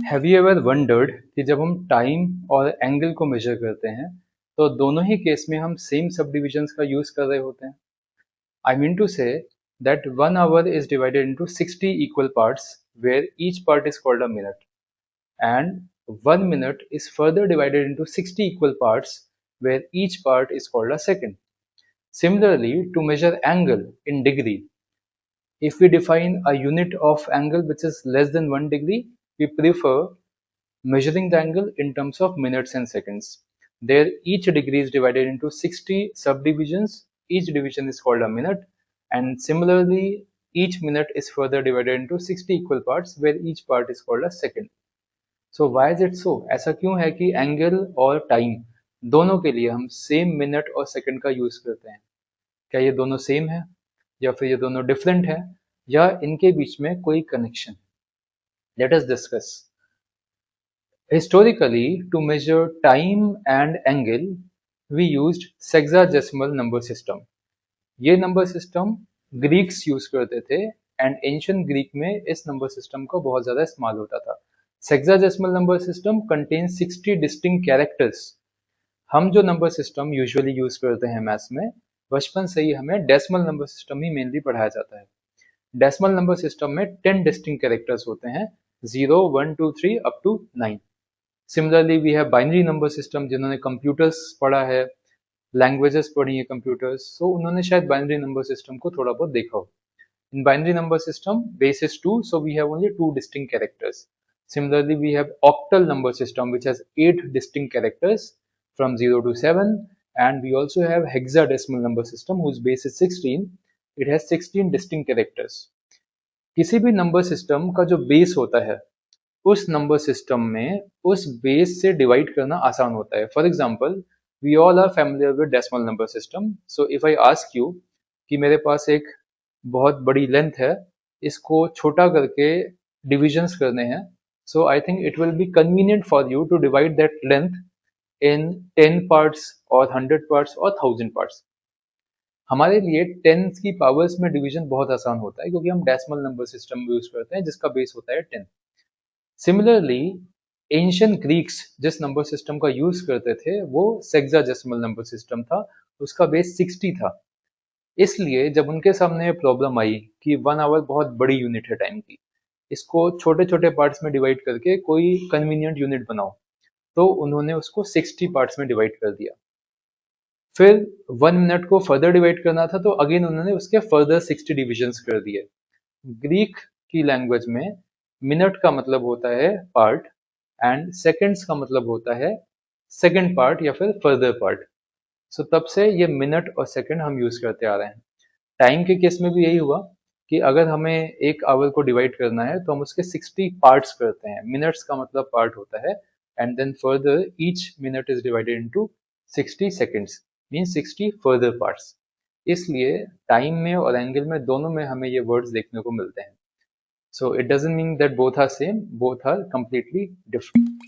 Have you ever wondered कि जब हम टाइम और एंगल को मेजर करते हैं तो दोनों ही केस में हम सेम सब डिविजन्स का यूज कर रहे होते हैं। I mean to say that 1 hour is divided into 60 equal parts where each part is called a minute, and 1 minute is further divided into 60 equal parts where each part is called a second. Similarly, to measure angle in degree, if we define a unit of angle which is less than 1 degree, we prefer measuring the angle in terms of minutes and seconds. There, each degree is divided into 60 subdivisions. Each division is called a minute, and similarly, each minute is further divided into 60 equal parts, where each part is called a second. So why is it so? ऐसा क्यों है कि angle और time दोनों के लिए हम same minute और सेकंड का यूज करते हैं? क्या ये दोनों सेम है, या फिर ये दोनों डिफरेंट है, या इनके बीच में कोई connection? Let us discuss. Historically, to measure time and angle, we used sexagesimal number system. ये नंबर सिस्टम ग्रीक्स यूज करते थे, एंड एंशियंट ग्रीक में इस नंबर सिस्टम का बहुत ज्यादा इस्तेमाल होता था. Sexagesimal number system contain 60 distinct characters. हम जो नंबर सिस्टम यूजुअली यूज करते हैं मैथ्स में, बचपन से ही हमें डेसिमल नंबर सिस्टम ही मेनली पढ़ाया जाता है. डेसिमल नंबर सिस्टम में 10 डिस्टिंक्ट कैरेक्टर्स होते हैं, 0, 1, 2, 3 up to 9. Similarly we have binary number system. जिन्होंने कंप्यूटर्स पढ़ा है, लैंग्वेजेस पढ़ी है कंप्यूटर्स, सो उन्होंने शायद बाइनरी नंबर सिस्टम को थोड़ा बहुत देखा हो. In binary number system, base is 2, so we have only 2 distinct characters. Similarly, we have octal number system which has 8 distinct characters from 0 to 7, and we also have hexadecimal number system whose base is 16. It has 16 distinct characters. किसी भी number system का जो base होता है, उस number system में उस base से डिवाइड करना आसान होता है. For example, we all are familiar with decimal number system. So if I ask you कि मेरे पास एक बहुत बड़ी लेंथ है, इसको छोटा करके डिविजन्स करने हैं, so I think it will be convenient for you to divide that length in 10 parts और 100 पार्ट्स और 1000 पार्ट्स. हमारे लिए टेंस की पावर्स में डिवीजन बहुत आसान होता है क्योंकि हम डेसिमल नंबर सिस्टम यूज करते हैं जिसका बेस होता है 10. सिमिलरली, एंशियंट ग्रीक्स जिस नंबर सिस्टम का यूज करते थे वो सेक्साजेसिमल नंबर सिस्टम था. उसका बेस 60 था. इसलिए जब उनके सामने प्रॉब्लम आई कि 1 आवर बहुत बड़ी यूनिट है टाइम की, इसको छोटे छोटे पार्ट्स में डिवाइड करके कोई कन्वीनियंट यूनिट बनाओ, तो उन्होंने उसको 60 पार्ट्स में डिवाइड कर दिया. फिर 1 मिनट को फर्दर डिवाइड करना था, तो अगेन उन्होंने उसके फर्दर 60 डिविजन्स कर दिए. ग्रीक की लैंग्वेज में मिनट का मतलब होता है पार्ट, एंड सेकंड्स का मतलब होता है सेकंड पार्ट या फिर फर्दर पार्ट. सो तब से ये मिनट और सेकंड हम यूज करते आ रहे हैं. टाइम के केस में भी यही हुआ कि अगर हमें एक आवर को डिवाइड करना है तो हम उसके 60 पार्ट्स करते हैं. मिनट्स का मतलब पार्ट होता है, and then further each minute is divided into 60 seconds, mean 60 further parts. इसलिए टाइम में और एंगल में दोनों में हमें ये वर्ड्स देखने को मिलते हैं. So it doesn't mean that both are same, both are completely different.